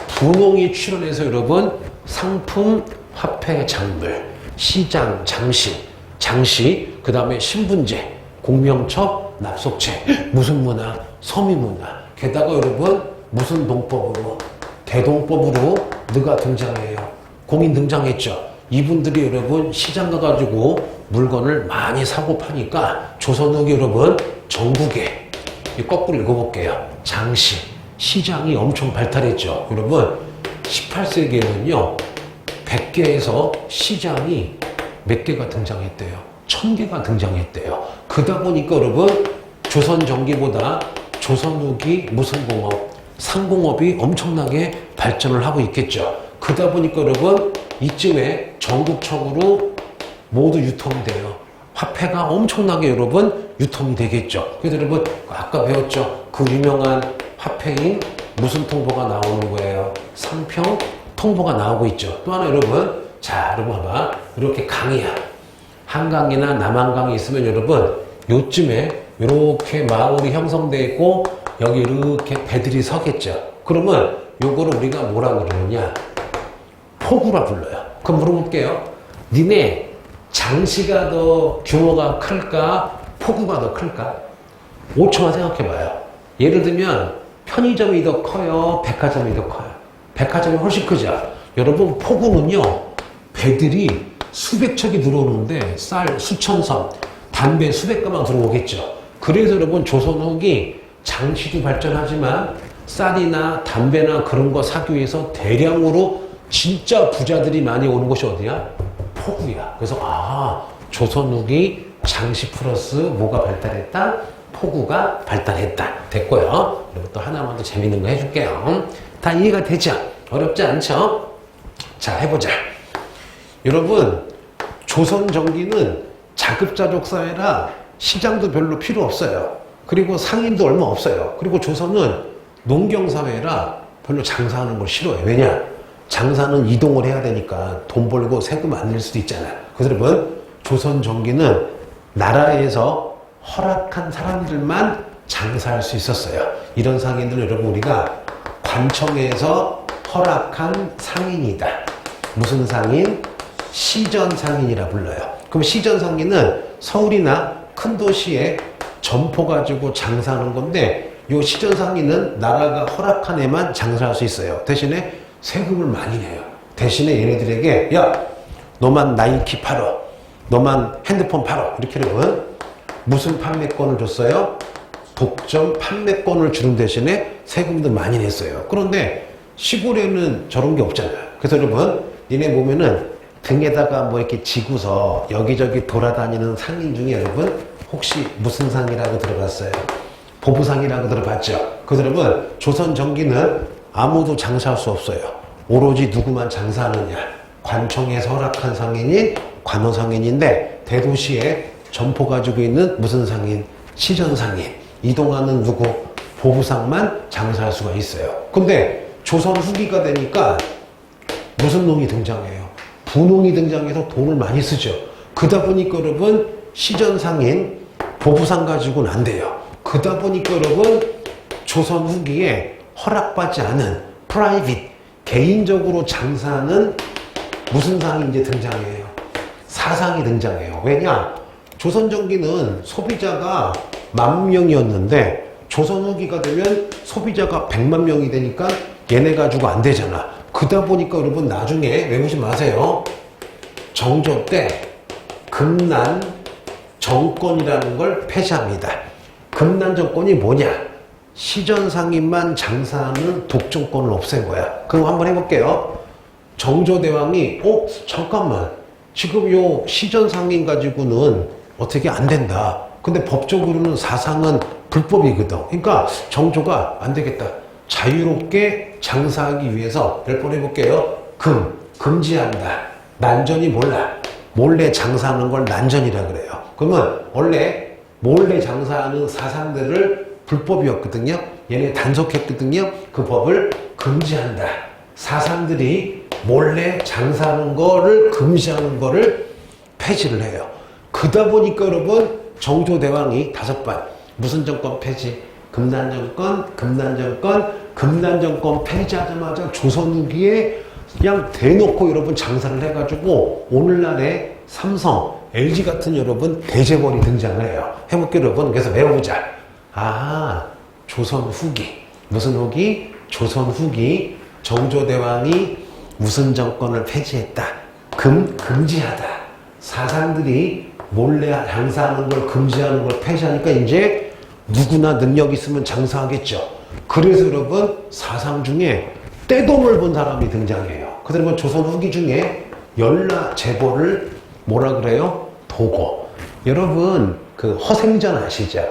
분홍이 출연해서 여러분 상품, 화폐, 작물, 시장, 장시, 그 다음에 신분제, 공명첩, 납속체, 무슨 문화? 서민문화. 게다가 여러분 무슨 동법으로? 대동법으로 누가 등장해요? 공인 등장했죠. 이분들이 여러분 시장 가가지고 물건을 많이 사고 파니까 조선 후기 여러분 전국에 거꾸로 읽어볼게요. 장시, 시장이 엄청 발달했죠. 여러분 18세기에는요 100개에서 시장이 몇 개가 등장했대요? 1000개가 등장했대요. 그러다 보니까 여러분 조선 전기보다 조선 후기 무슨 공업? 상공업이 엄청나게 발전을 하고 있겠죠. 그러다 보니까 여러분 이쯤에 전국적으로 모두 유통이 돼요. 화폐가 엄청나게 여러분 유통이 되겠죠. 그래서 여러분 아까 배웠죠. 그 유명한 화폐인 무슨 통보가 나오는 거예요? 상평 통보가 나오고 있죠. 또 하나 여러분, 자 여러분 봐봐. 이렇게 강이야. 한강이나 남한강이 있으면 여러분 요쯤에 이렇게 마을이 형성되어 있고 여기 이렇게 배들이 서겠죠. 그러면 요거를 우리가 뭐라 그러느냐? 포구라 불러요. 그럼 물어볼게요. 니네 장시가 더 규모가 클까? 포구가 더 클까? 5초만 생각해봐요. 예를 들면 편의점이 더 커요? 백화점이 더 커요? 백화점이 훨씬 크죠? 여러분 포구는요. 배들이 수백 척이 들어오는데 쌀 수천 선, 담배 수백 가방 들어오겠죠. 그래서 여러분 조선 후기 장시도 발전하지만 쌀이나 담배나 그런 거 사기 위해서 대량으로 진짜 부자들이 많이 오는 곳이 어디야? 포구야. 그래서 조선 후기 장시 플러스 뭐가 발달했다? 포구가 발달했다. 됐고요. 그리고 또 하나만 더 재밌는 거 해줄게요. 다 이해가 되죠? 어렵지 않죠? 자, 해보자. 여러분, 조선 전기는 자급자족 사회라 시장도 별로 필요 없어요. 그리고 상인도 얼마 없어요. 그리고 조선은 농경사회라 별로 장사하는 걸 싫어해요. 왜냐? 장사는 이동을 해야 되니까 돈 벌고 세금 안 낼 수도 있잖아요. 그래서 여러분, 조선 전기는 나라에서 허락한 사람들만 장사할 수 있었어요. 이런 상인들 여러분 우리가 관청에서 허락한 상인이다. 무슨 상인? 시전상인이라 불러요. 그럼 시전상인은 서울이나 큰 도시에 점포 가지고 장사하는 건데 요 시전상인은 나라가 허락한 애만 장사할 수 있어요. 대신에 세금을 많이 내요. 대신에 얘네들에게 너만 나이키 팔어. 너만 핸드폰 팔어. 이렇게 하면 무슨 판매권을 줬어요? 독점 판매권을 주는 대신에 세금도 많이 냈어요. 그런데 시골에는 저런 게 없잖아요. 그래서 여러분 니네 보면은 등에다가 뭐 이렇게 지고서 여기저기 돌아다니는 상인 중에 여러분 혹시 무슨 상이라고 들어봤어요? 보부상이라고 들어봤죠? 그래서 여러분 조선 전기는 아무도 장사할 수 없어요. 오로지 누구만 장사하느냐? 관청에서 허락한 상인이 관호상인인데 대도시에 점포 가지고 있는 무슨 상인? 시전상인. 이동하는 누구? 보부상만 장사할 수가 있어요. 근데 조선 후기가 되니까 무슨 놈이 등장해요? 분홍이 등장해서 돈을 많이 쓰죠. 그러다 보니까 여러분 시전상인, 보부상 가지고는 안 돼요. 그러다 보니까 여러분 조선 후기에 허락받지 않은 프라이빗, 개인적으로 장사하는 무슨 상이 이제 등장해요? 사상이 등장해요. 왜냐? 조선 전기는 소비자가 10,000명이었는데 조선 후기가 되면 소비자가 100만 명이 되니까 얘네 가지고 안 되잖아. 그러다 보니까 여러분 나중에 외우지 마세요. 정조 때 금난 정권이라는 걸 폐지합니다. 금난정권이 뭐냐? 시전상인만 장사하는 독점권을 없앤 거야. 그럼 한번 해볼게요. 정조대왕이 잠깐만, 지금 요 시전상인 가지고는 어떻게 안 된다. 근데 법적으로는 사상은 불법이거든. 그러니까 정조가 안 되겠다. 자유롭게 장사하기 위해서 몇 번 해볼게요. 금지한다. 난전이 몰래 장사하는 걸 난전이라 그래요. 그러면 원래 몰래 장사하는 사상들을 불법이었거든요. 얘네 단속했거든요. 그 법을 금지한다. 사상들이 몰래 장사하는 거를 금지하는 거를 폐지를 해요. 그러다 보니까 여러분 정조대왕이 5번 무슨 정권 폐지? 금난정권 폐지하자마자 조선 후기에 그냥 대놓고 여러분 장사를 해가지고 오늘날의 삼성, LG 같은 여러분 대재벌이 등장을 해요. 해볼게요 여러분. 그래서 외워보자. 조선 후기. 무슨 후기? 조선 후기. 정조대왕이 무슨 정권을 폐지했다. 금지하다. 사상들이 몰래 장사하는 걸 금지하는 걸 폐지하니까 이제 누구나 능력 있으면 장사하겠죠. 그래서 여러분 사상 중에 떼돈을 본 사람이 등장해요. 그러면 조선 후기 중에 연라 재벌을 뭐라 그래요? 도고. 여러분 그 허생전 아시죠?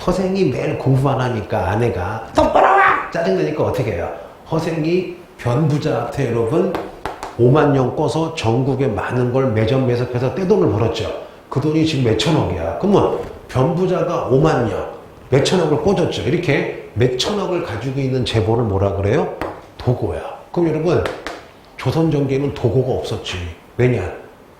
허생이 매일 공부만 하니까 아내가 똑바로 와! 짜증나니까 어떻게 해요? 허생이 변부자한테 여러분 5만 년 꿔서 전국에 많은 걸 매점 매석해서 떼돈을 벌었죠. 그 돈이 지금 몇천억이야. 그러면 변부자가 5만 년 몇천억을 꽂았죠. 이렇게 몇천억을 가지고 있는 재벌을 뭐라 그래요? 도고야. 그럼 여러분 조선 전기에는 도고가 없었지. 왜냐?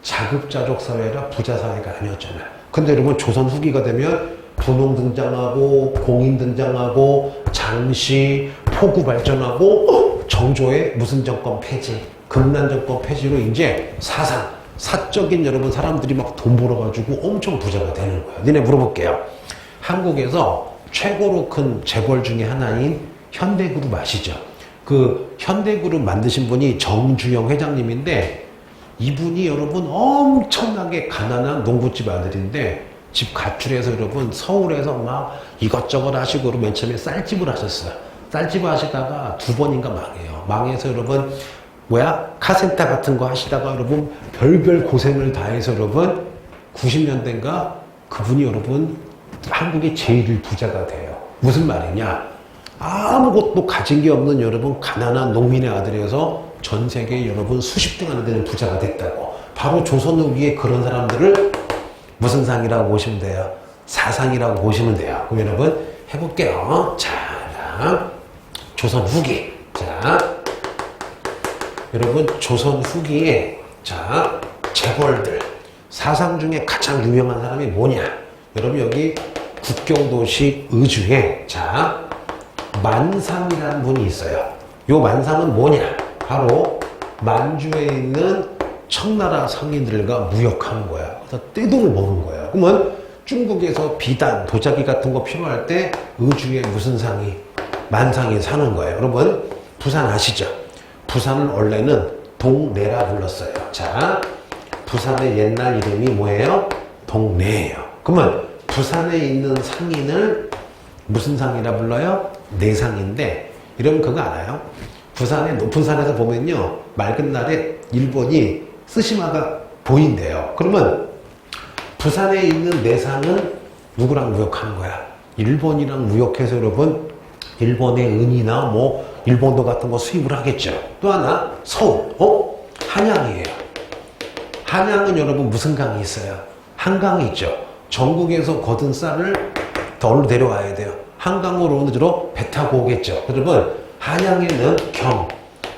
자급자족 사회라 부자 사회가 아니었잖아. 근데 여러분 조선 후기가 되면 분홍 등장하고 공인 등장하고 장시 포구 발전하고 정조의 무슨 정권 폐지, 금난정권 폐지로 이제 사적인 여러분 사람들이 막 돈 벌어가지고 엄청 부자가 되는 거예요. 니네 물어볼게요. 한국에서 최고로 큰 재벌 중에 하나인 현대그룹 아시죠? 그 현대그룹 만드신 분이 정주영 회장님인데 이분이 여러분 엄청나게 가난한 농부집 아들인데 집 가출해서 여러분 서울에서 막 이것저것 하시고 맨 처음에 쌀집을 하셨어요. 쌀집을 하시다가 2번인가 망해요. 망해서 여러분 카센터 같은 거 하시다가 여러분 별별 고생을 다해서 여러분 90년대인가 그분이 여러분 한국의 제일 부자가 돼요. 무슨 말이냐? 아무것도 가진 게 없는 여러분 가난한 농민의 아들이어서 전 세계 여러분 수십 등 안 되는 부자가 됐다고. 바로 조선 후기에 그런 사람들을 무슨 상이라고 보시면 돼요? 사상이라고 보시면 돼요. 그럼 여러분 해볼게요. 자, 조선 후기. 자, 여러분 조선 후기에 자 재벌들 사상 중에 가장 유명한 사람이 뭐냐? 여러분 여기 국경도시 의주에 자 만상이라는 분이 있어요. 요 만상은 뭐냐? 바로 만주에 있는 청나라 상인들과 무역하는 거야. 그래서 떼돈을 버는 거야. 그러면 중국에서 비단, 도자기 같은 거 필요할 때 의주에 무슨 상이? 만상이 사는 거예요. 여러분 부산 아시죠? 부산은 원래는 동래라 불렀어요. 자, 부산의 옛날 이름이 뭐예요? 동래예요. 그러면 부산에 있는 상인을 무슨 상이라 불러요? 내상인데 이러면 그거 알아요? 부산의 높은 산에서 보면요 맑은 날에 일본이 쓰시마가 보인대요. 그러면 부산에 있는 내상은 누구랑 무역하는 거야? 일본이랑 무역해서 여러분 일본의 은이나 뭐 일본도 같은 거 수입을 하겠죠. 또 하나 서울 한양이에요. 한양은 여러분 무슨 강이 있어요? 한강이 있죠. 전국에서 거둔 쌀을 덜 데려와야 돼요. 한강으로 주로 배 타고 오겠죠. 여러분 한양에는 경,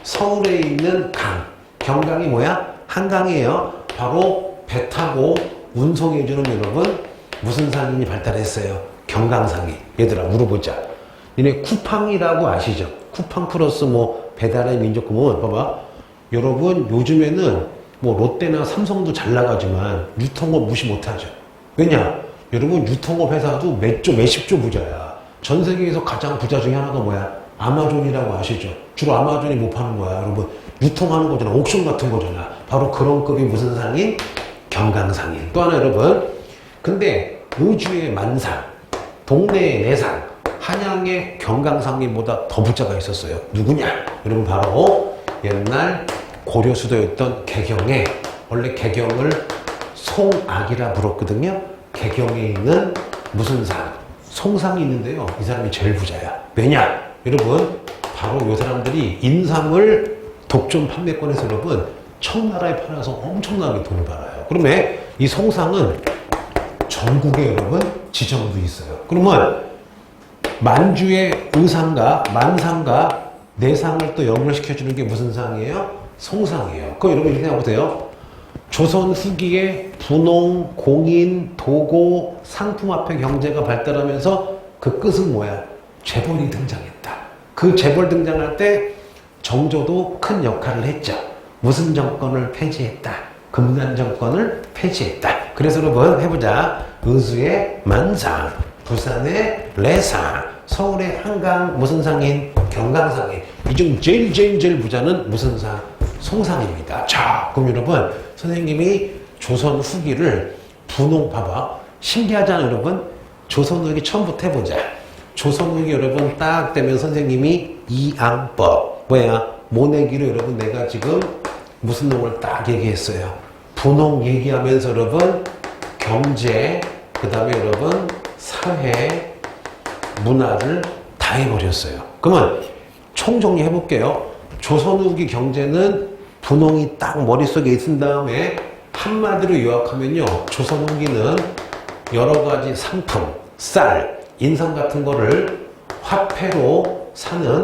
서울에 있는 강, 경강이 뭐야? 한강이에요. 바로 배 타고 운송해주는 여러분 무슨 상인이 발달했어요? 경강상인. 얘들아 물어보자. 니네 쿠팡이라고 아시죠? 쿠팡 플러스 뭐 배달의 민족금은 봐봐. 여러분 요즘에는 뭐 롯데나 삼성도 잘 나가지만 유통업 무시 못하죠. 왜냐? 여러분 유통업 회사도 몇십 조 부자야. 전 세계에서 가장 부자 중에 하나가 뭐야? 아마존이라고 아시죠? 주로 아마존이 뭐 파는 거야? 여러분 유통하는 거잖아. 옥션 같은 거잖아. 바로 그런 급이 무슨 상인? 경강상인. 또 하나 여러분 근데 의주의 만상, 동네의 내상, 한양의 경강상님보다 더 부자가 있었어요. 누구냐? 여러분 바로 옛날 고려 수도였던 개경에, 원래 개경을 송악이라 불렀거든요. 개경에 있는 무슨 상? 송상이 있는데요. 이 사람이 제일 부자야. 왜냐? 여러분 바로 이 사람들이 인삼을 독점 판매권에서 여러분 청나라에 팔아서 엄청나게 돈을 벌어요. 그러면 이 송상은 전국에 여러분 지점도 있어요. 그러면 만주의 의상과 만상과 내상을 또 연결시켜주는 게 무슨 상이에요? 송상이에요. 그럼 여러분 이렇게 생각해보세요. 조선 후기에 분홍, 공인, 도고, 상품화폐 경제가 발달하면서 그 끝은 뭐야? 재벌이 등장했다. 그 재벌 등장할 때 정조도 큰 역할을 했죠. 무슨 정권을 폐지했다? 금난 정권을 폐지했다. 그래서 여러분 해보자. 의주의 만상, 부산의 레상, 서울의 한강 무슨 상인? 경강상인. 이 중 제일 부자는 무슨 상? 송상입니다. 자, 그럼 여러분 선생님이 조선 후기를 분홍 봐봐. 신기하잖아요, 여러분. 조선 후기 처음부터 해보자. 조선 후기 여러분 딱 되면 선생님이 이항법 뭐야? 모내기로 여러분 내가 지금 무슨 놈을 딱 얘기했어요. 분홍 얘기하면서 여러분 경제, 그 다음에 여러분 사회, 문화를 다 해버렸어요. 그러면 총정리 해볼게요. 조선 후기 경제는 분홍이 딱 머릿속에 있은 다음에 한마디로 요약하면요. 조선 후기는 여러 가지 상품, 쌀, 인삼 같은 거를 화폐로 사는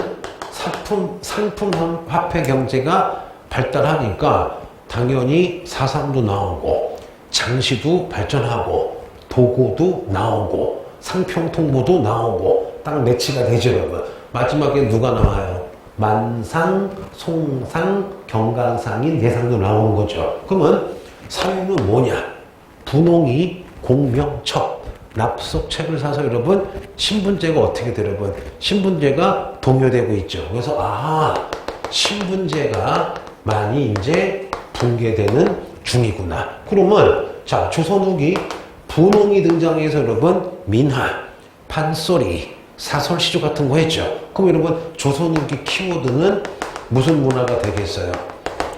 상품 화폐 경제가 발달하니까 당연히 사상도 나오고 장시도 발전하고 도구도 나오고 상평통보도 나오고 딱 매치가 되죠, 여러분. 마지막에 누가 나와요? 만상, 송상, 경강상인 내상도 나오는 거죠. 그러면 사회는 뭐냐? 분홍이 공명첩, 납속책을 사서 여러분 신분제가 어떻게 돼요, 여러분? 신분제가 동요되고 있죠. 그래서 신분제가 많이 이제 붕괴되는 중이구나. 그러면 자, 조선 후기 분홍이 등장해서 여러분 민화, 판소리, 사설시조 같은 거 했죠. 그럼 여러분 조선 후기 키워드는 무슨 문화가 되겠어요?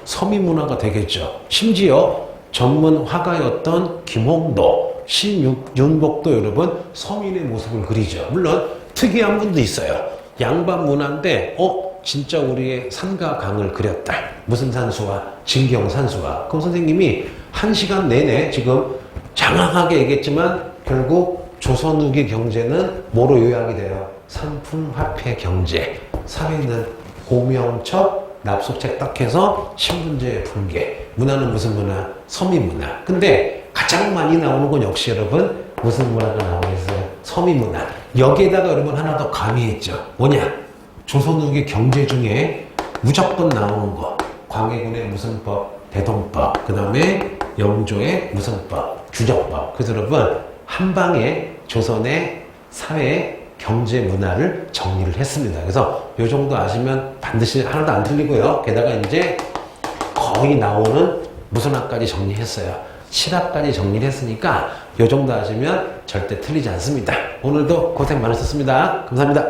서민 문화가 되겠죠. 심지어 전문 화가였던 김홍도, 신윤복도 여러분 서민의 모습을 그리죠. 물론 특이한 분도 있어요. 양반 문화인데 진짜 우리의 산과 강을 그렸다. 무슨 산수와? 진경 산수와. 그럼 선생님이 1시간 내내 지금 장황하게 얘기했지만 결국 조선 후기 경제는 뭐로 요약이 돼요? 상품 화폐 경제. 사회는 공명첩, 납속책 딱 해서 신분제 붕괴. 문화는 무슨 문화? 서민 문화. 근데 가장 많이 나오는 건 역시 여러분 무슨 문화가 나오겠어요? 서민 문화. 여기에다가 여러분 하나 더 가미했죠. 뭐냐? 조선 후기 경제 중에 무조건 나오는 거. 광해군의 무슨 법? 대동법. 그 다음에 영조의 무슨 법? 규정법. 그래서 여러분 한 방에 조선의 사회, 경제, 문화를 정리를 했습니다. 그래서 이 정도 아시면 반드시 하나도 안 틀리고요. 게다가 이제 거의 나오는 무슨 학까지 정리했어요. 실학까지 정리를 했으니까 이 정도 아시면 절대 틀리지 않습니다. 오늘도 고생 많으셨습니다. 감사합니다.